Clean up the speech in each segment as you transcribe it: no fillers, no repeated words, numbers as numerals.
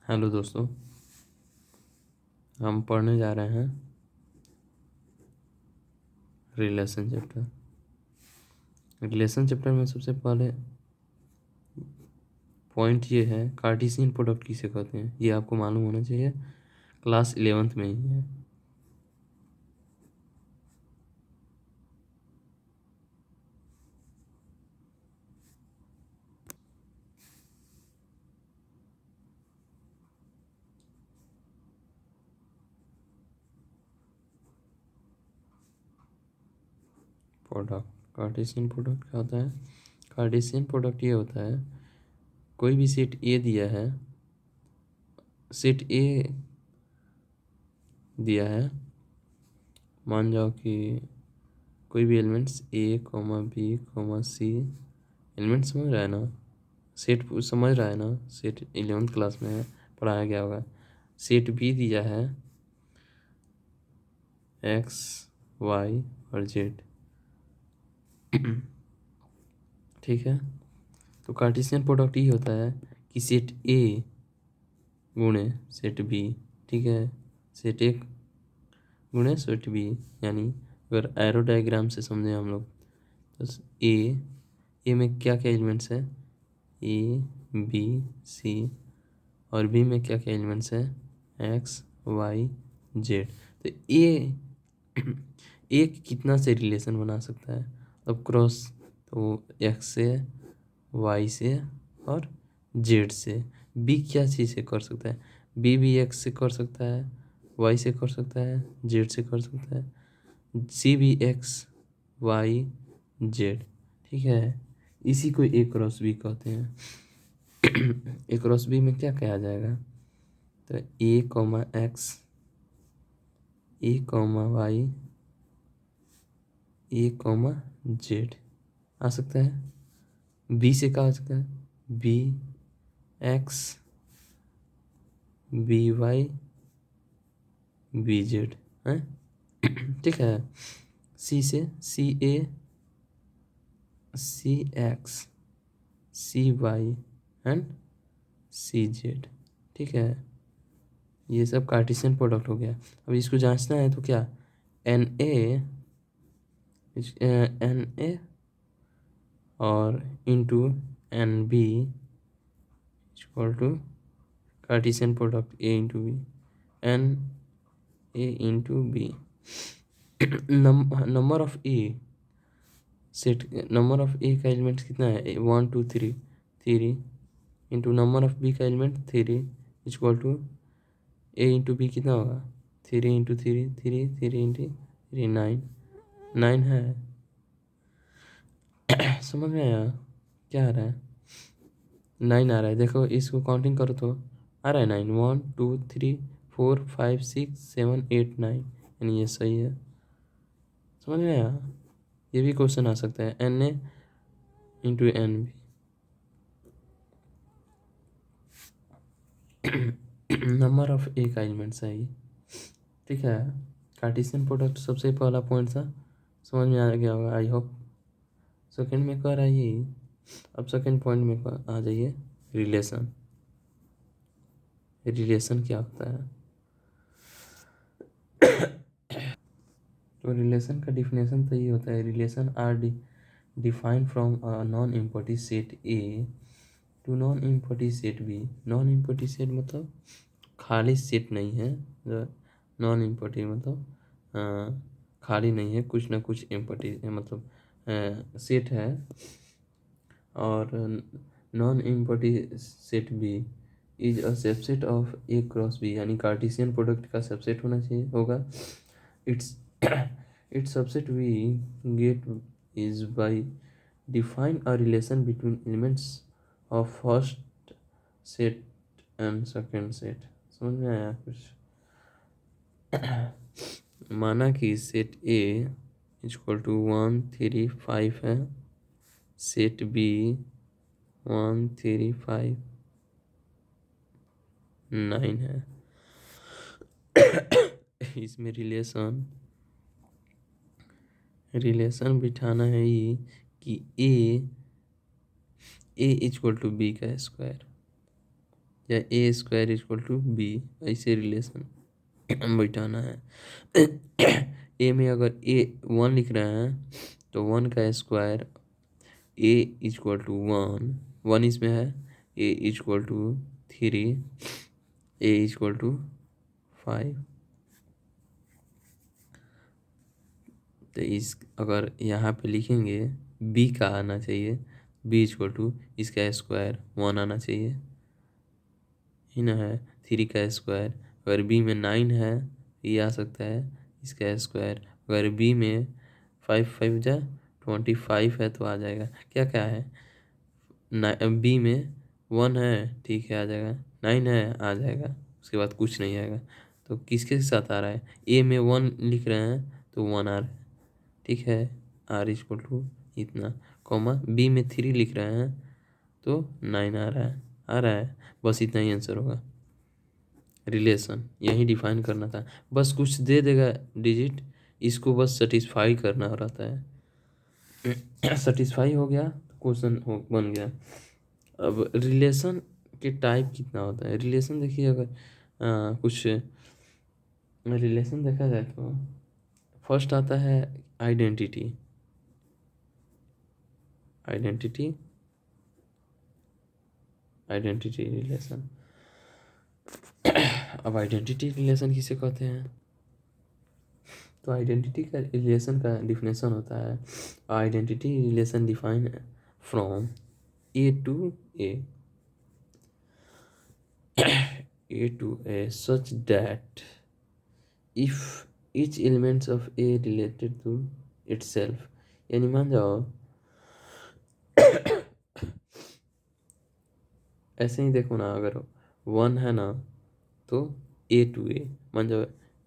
Hello दोस्तों, हम पढ़ने जा रहे हैं रिलेशन चैप्टर। रिलेशन चैप्टर में सबसे पहले पॉइंट ये है, कार्टेशियन प्रोडक्ट किसे कहते हैं। ये आपको मालूम होना चाहिए, क्लास 11th में ही है। प्रोडक्ट, कार्टेशियन प्रोडक्ट क्या होता है? कार्टेशियन प्रोडक्ट ये होता है, कोई भी सेट ए दिया है, सेट ए दिया है, मान जाओ कि कोई भी एलिमेंट्स ए कॉमा बी कॉमा सी, एलिमेंट समझ रहा है ना, सेट समझ रहा है ना, सेट 11th क्लास में है, पढ़ाया गया होगा। सेट बी दिया है एक्स वाई और जेड, ठीक है। तो कार्टेशियन प्रोडक्ट ये होता है कि सेट ए गुणे सेट बी, ठीक है, सेट ए गुणे सेट बी, यानी अगर एरो डायग्राम से समझे हम लोग तो ए में क्या क्या एलिमेंट्स है, ए बी सी, और बी में क्या क्या एलिमेंट्स है, एक्स वाई जेड। तो ए एक कितना से रिलेशन बना सकता है, अब क्रॉस, तो एक्स से वाई से और जेड से। बी क्या चीज़ से कर सकता है, बी भी एक्स से कर सकता है, वाई से कर सकता है, जेड से कर सकता है, सी भी एक्स वाई जेड, ठीक है। इसी को ए क्रॉस बी कहते हैं। ए क्रॉस बी में क्या कहा जाएगा, तो A comma X, A comma Y, A comma Z आ सकता है। बी से कहा सकता है B X B Y B Z है, ठीक है। सी से C A C X C Y and C Z, ठीक है। ये सब कार्टेशियन प्रोडक्ट हो गया। अब इसको जांचना है तो क्या, एन ए और into N B equal to Cartesian product A into B, N A into B. Number of A, set number of A का एलिमेंट कितना है, 1 2 3, 3 इंटू नंबर ऑफ बी का element 3 equal to A into B कितना होगा, 3 into 3 3 3 into 3 9, 9 है। समझ में आया क्या आ रहा है, 9 आ रहा है। देखो इसको काउंटिंग करो तो आ रहा है 9, 1 2 3 4 5 6 7 8 9, यानी ये सही है। समझ में आया। ये भी क्वेश्चन आ सकता है, N A into N B. Number of A का एलिमेंट सही, ठीक है। कार्टेशियन प्रोडक्ट सबसे पहला पॉइंट था, समझ में आ गया होगा आई होप। सेकंड में कह रहा है ये, अब सेकंड पॉइंट में आ जाइए, रिलेशन। रिलेशन क्या होता है, तो रिलेशन का डिफिनेशन तो ये होता है, relation R defined from a non empty set A to non empty set B. Non empty set मतलब खाली सेट नहीं है, नॉन इम्पोर्टी मतलब खाली नहीं है, कुछ ना कुछ इम्पोर्टी मतलब सेट है। और non empty set B is a subset of A cross B, यानी कार्टेशियन प्रोडक्ट का सबसेट होना चाहिए होगा। It's it's subset we get is by define a relation between elements of first set and second set. समझ में आया कुछ? माना कि सेट ए इक्वल टू 1 3 5 है, सेट बी 1 3 5 9 है। इसमें रिलेशन बिठाना है ये कि ए इक्वल टू बी का स्क्वायर, या ए स्क्वायर इक्वल टू बी, ऐसे रिलेशन बैठाना है। ए में अगर ए 1 लिख रहे हैं तो 1 का स्क्वायर ए इक्वल टू 1 इसमें है, A equal to 3, A equal to 5। तो इस अगर यहाँ पे लिखेंगे बी का आना चाहिए, बी इक्वल टू इसका स्क्वायर 1 आना चाहिए, ही ना है 3 का स्क्वायर। अगर बी में 9 है ये आ सकता है इसका स्क्वायर। अगर बी में 5 5 जा 25 है तो आ जाएगा। क्या क्या है, बी में 1 है, ठीक है आ जाएगा, 9 है आ जाएगा, उसके बाद कुछ नहीं आएगा। तो किसके साथ आ रहा है, ए में 1 लिख रहे हैं तो 1 आ रहा है, ठीक है, आर इक्वल टू इतना, कॉमा बी में 3 लिख रहे हैं तो 9 आ रहा है, बस इतना ही आंसर होगा। रिलेशन यही डिफाइन करना था, बस कुछ दे देगा डिजिट, इसको बस सेटिस्फाई करना रहता है। सेटिस्फाई हो गया तो क्वेश्चन हो बन गया। अब रिलेशन के टाइप कितना होता है, रिलेशन देखिए अगर कुछ रिलेशन देखा जाए तो फर्स्ट आता है आइडेंटिटी। Identity identity relation. अब आइडेंटिटी रिलेशन किसे कहते हैं, तो आइडेंटिटी का रिलेशन का डिफिनेशन होता है, identity relation define from A to A such that if each elements of a related to itself, यानी मान जाओ ऐसे ही देखो ना, अगर 1 है ना तो ए टू ए, मान जाओ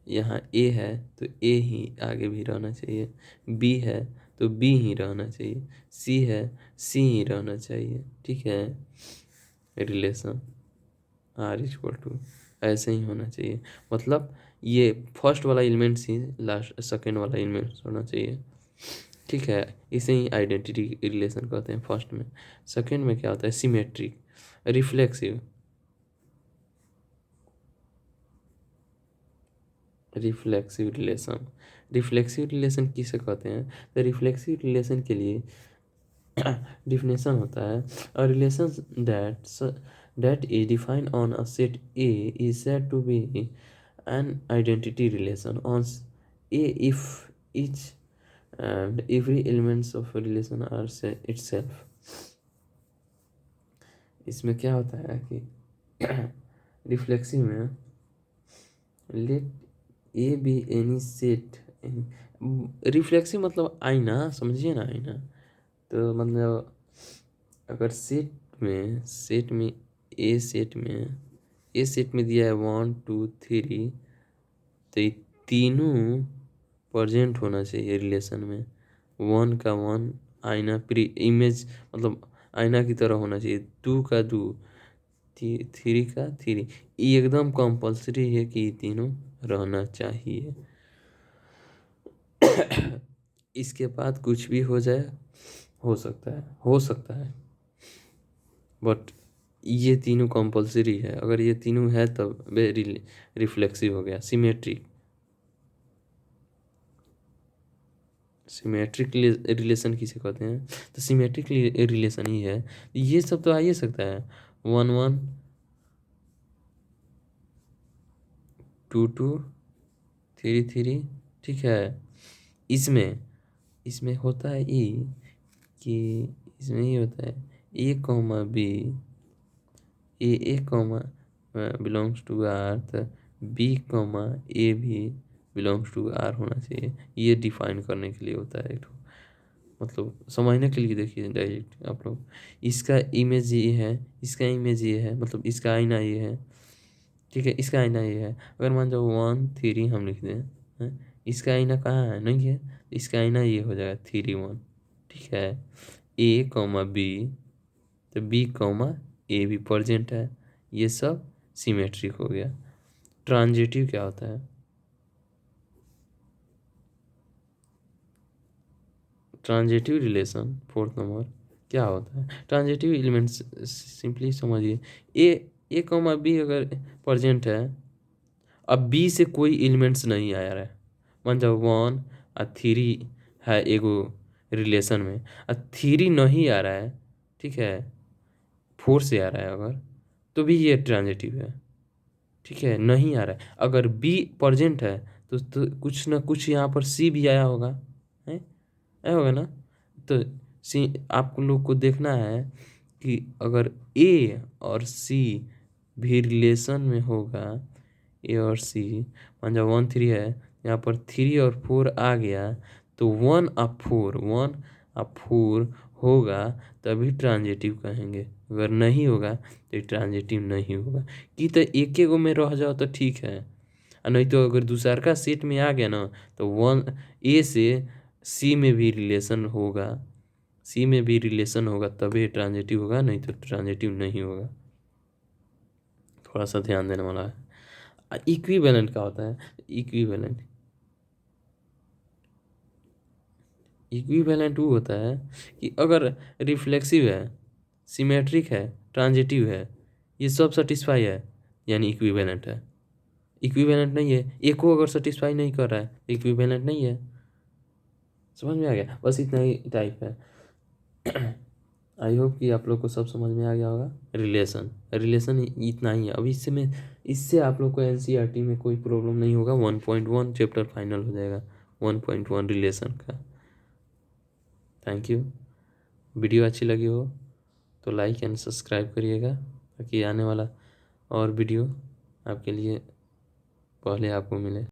यहाँ ए है तो ए ही आगे भी रहना चाहिए, बी है तो बी ही रहना चाहिए, सी है सी ही रहना चाहिए, ठीक है। रिलेशन आर इक्वल टू ऐसे ही होना चाहिए, मतलब ये फर्स्ट वाला एलिमेंट्स ही लास्ट सेकेंड वाला एलिमेंट्स होना चाहिए, ठीक है। इसे ही आइडेंटिटी रिलेशन कहते हैं फर्स्ट में। सेकेंड में क्या होता है, सिमेट्रिक, रिफ्लेक्सिव। रिफ्लेक्सिव रिलेशन किसे कहते हैं, तो रिफ्लेक्सिव रिलेशन के लिए डिफिनेशन होता है, a relation that is defined on a set A is said to be an identity relation on A if each and every elements of a relation are itself। इसमें क्या होता है कि reflexive में let A B any set, reflexive मतलब आईना, समझिए ना आईना, तो मतलब अगर ए सेट में दिया है 1 2 3, तो ये तीनों प्रेजेंट होना चाहिए रिलेशन में। 1 का 1 आईना प्री इमेज, मतलब आईना की तरह होना चाहिए, 2 का 2, 3 का 3, ये एकदम कंपल्सरी है कि ये तीनों रहना चाहिए। इसके बाद कुछ भी हो जाए, हो सकता है बट ये तीनों कंपल्सरी है, अगर ये तीनों है तब वे रिफ्लेक्सिव हो गया। सिमेट्रिक रिलेशन किसे कहते हैं, तो सिमेट्रिक रिलेशन ही है, ये सब तो आ ही सकता है, 1 1 2 2 3 3, ठीक है। इसमें इसमें होता है ये कि इसमें ये होता है A comma B, A comma belongs to R, तो बी कॉमा ए भी बिलोंग्स टू आर होना चाहिए, ये डिफाइन करने के लिए होता है एक ठो, मतलब समझने के लिए देखिए डायरेक्ट आप लोग, इसका इमेज ये है, इसका इमेज ये है, मतलब इसका आईना ये है, ठीक है, इसका आईना ये है। अगर मान जाओ 1 3 हम लिख दें, इसका आईना कहाँ है, नहीं है, इसका आईना ये हो जाएगा 3 1, ठीक है। ए कॉमा बी, तो बी कॉमा ए भी प्रेजेंट है, ये सब सिमेट्रिक हो गया। ट्रांजिटिव क्या होता है, ट्रांजिटिव रिलेशन फोर्थ नंबर क्या होता है, ट्रांजिटिव एलिमेंट्स सिंपली समझिए, ए ए कॉमा बी अगर प्रेजेंट है, अब बी से कोई एलिमेंट्स नहीं आ रहा है, मान जाओ 1 और 3 है एगो रिलेशन में, और 3 नहीं आ रहा है, ठीक है, 4 से आ रहा है अगर, तो भी ये ट्रांजिटिव है, ठीक है, नहीं आ रहा है। अगर बी प्रेजेंट है तो कुछ ना कुछ यहाँ पर सी भी आया होगा, है आया होगा ना। तो सी आप लोग को देखना है कि अगर ए और सी भी रिलेशन में होगा, ए और सी, मान जाओ 1 3 है, यहाँ पर 3 और 4 आ गया, तो 1 और 4 होगा, तभी ट्रांजिटिव कहेंगे। अगर नहीं होगा तो ट्रांजिटिव नहीं होगा। कि तो एक गो में रह जाओ तो ठीक है, और नहीं तो अगर दूसर का सेट में आ गया ना, तो 1 ए से सी में भी रिलेशन होगा, सी में भी रिलेशन होगा तभी ट्रांजिटिव होगा, नहीं तो ट्रांजिटिव नहीं होगा। थोड़ा सा ध्यान देने वाला है। इक्विवेलेंट क्या होता है? इक्विवेलेंट इक्विवेलेंट वो होता है कि अगर रिफ्लेक्सिव है, सिमेट्रिक है, ट्रांजिटिव है, ये सब सेटिस्फाई है, यानी इक्विवेलेंट है। इक्विवेलेंट नहीं है, एक को अगर सेटिस्फाई नहीं कर रहा है, इक्विवेलेंट नहीं है। समझ में आ गया? बस इतना ही टाइप है। आई होप कि आप लोग को सब समझ में आ गया होगा। रिलेशन रिलेशन इतना ही है। अब इससे आप लोग को एनसीईआरटी में कोई प्रॉब्लम नहीं होगा। 1.1 चैप्टर फाइनल हो जाएगा 1.1 रिलेशन का। Thank you. वीडियो अच्छी लगी हो तो लाइक एंड सब्सक्राइब करिएगा, ताकि आने वाला और वीडियो आपके लिए पहले आपको मिले।